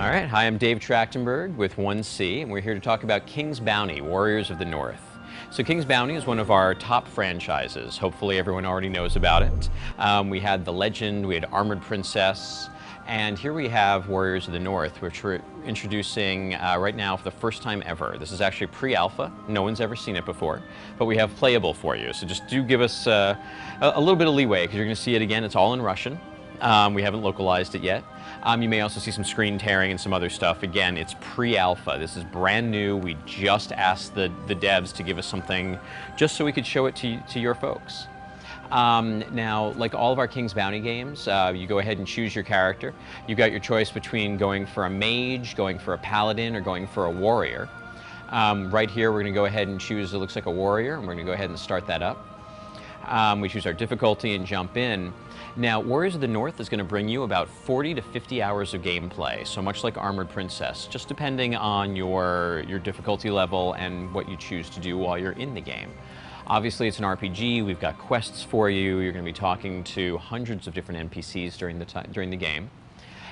All right, hi, I'm Dave Trachtenberg with 1C, and we're here to talk about King's Bounty, Warriors of the North. So King's Bounty is one of our top franchises. Hopefully everyone already knows about it. We had The Legend, we had Armored Princess, and here we have Warriors of the North, which we're introducing right now for the first time ever. This is actually pre-alpha. No one's ever seen it before, but we have playable for you. So just do give us a little bit of leeway, because you're going to see it again. It's all in Russian. We haven't localized it yet. You may also see some screen tearing and some other stuff. Again, it's pre-alpha. This is brand new. We just asked the devs to give us something just so we could show it to your folks. Now, like all of our King's Bounty games, you go ahead and choose your character. You've got your choice between going for a mage, going for a paladin, or going for a warrior. Right here, we're going to go ahead and choose, it looks like a warrior, and we're going to go ahead and start that up. We choose our difficulty and jump in. Now, Warriors of the North is going to bring you about 40 to 50 hours of gameplay, so much like Armored Princess, just depending on your difficulty level and what you choose to do while you're in the game. Obviously, it's an RPG. We've got quests for you. You're going to be talking to hundreds of different NPCs during the game.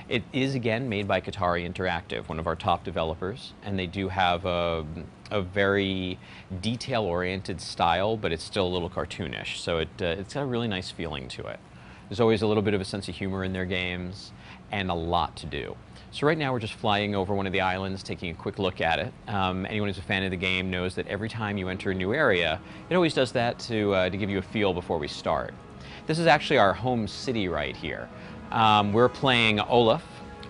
It is, again, made by Qatari Interactive, one of our top developers, and they do have a very detail-oriented style, but it's still a little cartoonish, so it's got a really nice feeling to it. There's always a little bit of a sense of humor in their games, and a lot to do. So right now we're just flying over one of the islands, taking a quick look at it. Anyone who's a fan of the game knows that every time you enter a new area, it always does that to give you a feel before we start. This is actually our home city right here. We're playing Olaf.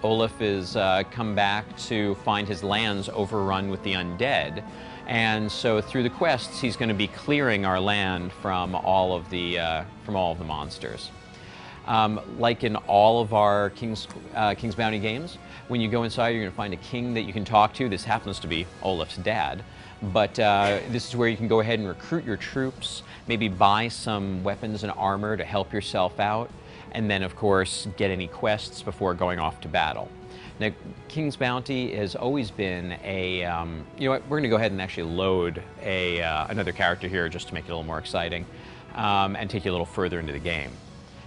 Olaf is come back to find his lands overrun with the undead, and so through the quests he's going to be clearing our land from all of the monsters. Like in all of our King's Bounty games, when you go inside, you're going to find a king that you can talk to. This happens to be Olaf's dad, but this is where you can go ahead and recruit your troops, maybe buy some weapons and armor to help yourself out, and then, of course, get any quests before going off to battle. Now, King's Bounty has always been a, you know what, we're going to go ahead and actually load another character here just to make it a little more exciting, and take you a little further into the game.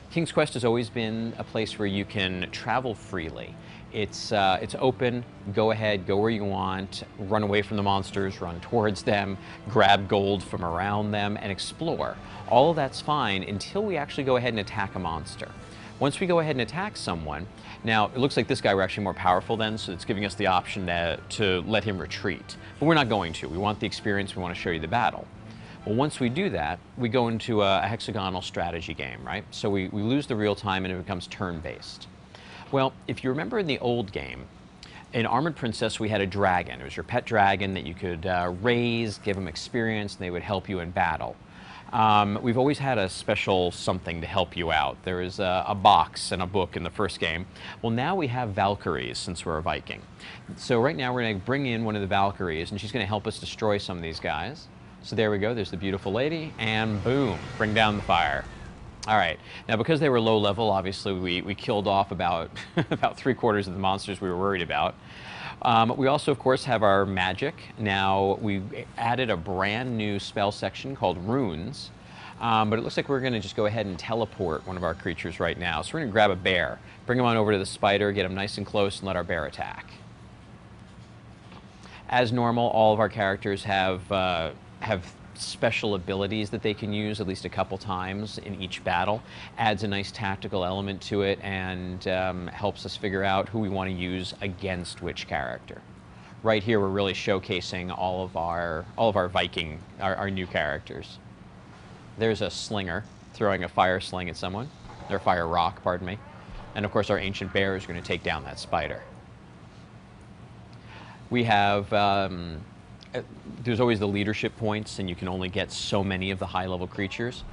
King's Quest has always been a place where you can travel freely. It's open, go ahead, go where you want, run away from the monsters, run towards them, grab gold from around them, and explore. All of that's fine until we actually go ahead and attack a monster. Once we go ahead and attack someone, now it looks like this guy we're actually more powerful than, so it's giving us the option to let him retreat. But we're not going to. We want the experience, we want to show you the battle. Well, once we do that, we go into a hexagonal strategy game, right? So we lose the real time and it becomes turn-based. Well, if you remember in the old game, in Armored Princess, we had a dragon. It was your pet dragon that you could raise, give them experience, and they would help you in battle. We've always had a special something to help you out. There is a box and a book in the first game. Well, now we have Valkyries, since we're a Viking. So right now we're going to bring in one of the Valkyries, and she's going to help us destroy some of these guys. So there we go, there's the beautiful lady, and boom, bring down the fire. All right, now because they were low level, obviously we killed off about, about 3/4 of the monsters we were worried about. We also, of course, have our magic. Now, we added a brand new spell section called Runes, but it looks like we're gonna just go ahead and teleport one of our creatures right now. So we're gonna grab a bear, bring him on over to the spider, get him nice and close, and let our bear attack. As normal, all of our characters have special abilities that they can use at least a couple times in each battle. Adds a nice tactical element to it and helps us figure out who we want to use against which character. Right here, we're really showcasing all of our Viking, our new characters. There's a slinger throwing a fire sling at someone, or fire rock, pardon me. And of course, our ancient bear is going to take down that spider. We have there's always the leadership points, and you can only get so many of the high-level creatures.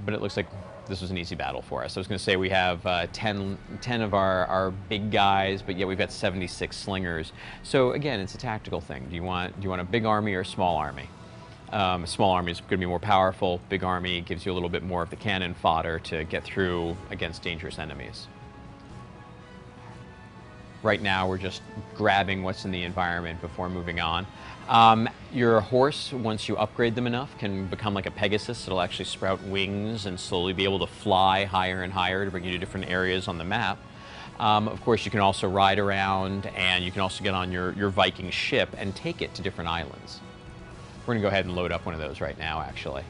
But it looks like this was an easy battle for us. I was going to say we have 10 of our big guys, but yet we've got 76 slingers. So again, it's a tactical thing. Do you want a big army or a small army? A small army is going to be more powerful. Big army gives you a little bit more of the cannon fodder to get through against dangerous enemies. Right now, we're just grabbing what's in the environment before moving on. Your horse, once you upgrade them enough, can become like a Pegasus. It'll actually sprout wings and slowly be able to fly higher and higher to bring you to different areas on the map. Of course, you can also ride around, and you can also get on your Viking ship and take it to different islands. We're going to go ahead and load up one of those right now, actually.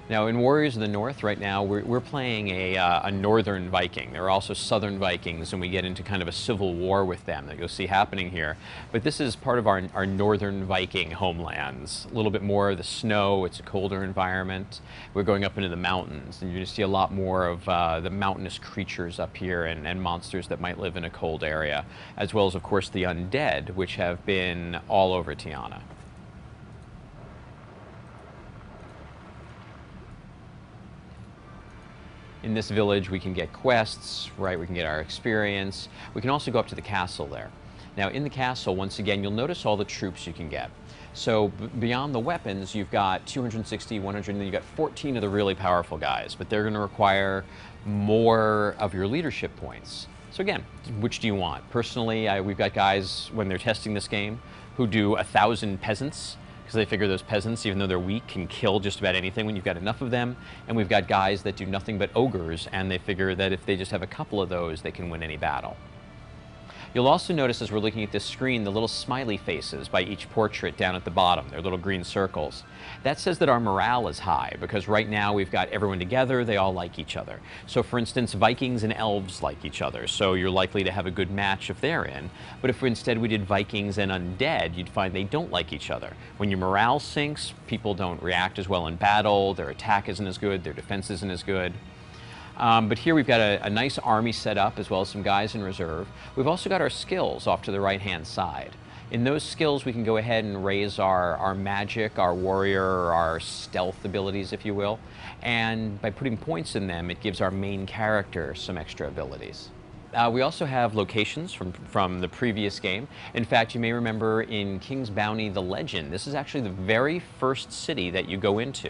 Now, in Warriors of the North right now, we're playing a northern Viking. There are also southern Vikings, and we get into kind of a civil war with them that you'll see happening here. But this is part of our northern Viking homelands. A little bit more of the snow, it's a colder environment. We're going up into the mountains, and you're going to see a lot more of the mountainous creatures up here and monsters that might live in a cold area, as well as, of course, the undead, which have been all over Tiana. In this village, we can get quests, right? We can get our experience. We can also go up to the castle there. Now, in the castle, once again, you'll notice all the troops you can get. So beyond the weapons, you've got 260, 100, and then you've got 14 of the really powerful guys, but they're going to require more of your leadership points. So again, which do you want? Personally, we've got guys, when they're testing this game, who do 1,000 peasants, because they figure those peasants, even though they're weak, can kill just about anything when you've got enough of them. And we've got guys that do nothing but ogres, and they figure that if they just have a couple of those, they can win any battle. You'll also notice as we're looking at this screen the little smiley faces by each portrait down at the bottom. They're little green circles. That says that our morale is high, because right now we've got everyone together, they all like each other. So for instance, Vikings and elves like each other, so you're likely to have a good match if they're in. But if instead we did Vikings and undead, you'd find they don't like each other. When your morale sinks, people don't react as well in battle, their attack isn't as good, their defense isn't as good. But here we've got a nice army set up, as well as some guys in reserve. We've also got our skills off to the right-hand side. In those skills, we can go ahead and raise our magic, our warrior, our stealth abilities, if you will. And by putting points in them, it gives our main character some extra abilities. We also have locations from the previous game. In fact, you may remember in King's Bounty: The Legend, this is actually the very first city that you go into.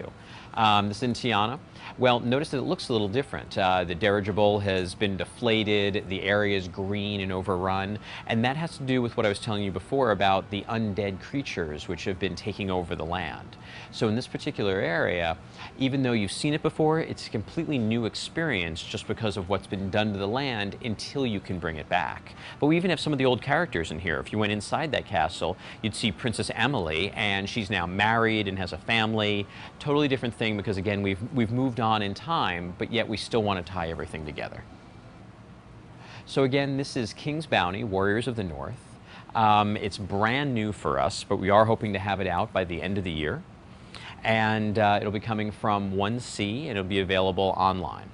This is in Tiana. Well, notice that it looks a little different. The dirigible has been deflated, the area is green and overrun, and that has to do with what I was telling you before about the undead creatures which have been taking over the land. So in this particular area, even though you've seen it before, it's a completely new experience just because of what's been done to the land until you can bring it back. But we even have some of the old characters in here. If you went inside that castle, you'd see Princess Emily, and she's now married and has a family. Totally different thing, because again, we've moved on in time, but yet we still want to tie everything together. So again, this is King's Bounty: Warriors of the North. It's brand new for us, but we are hoping to have it out by the end of the year. And it'll be coming from 1C, and it'll be available online.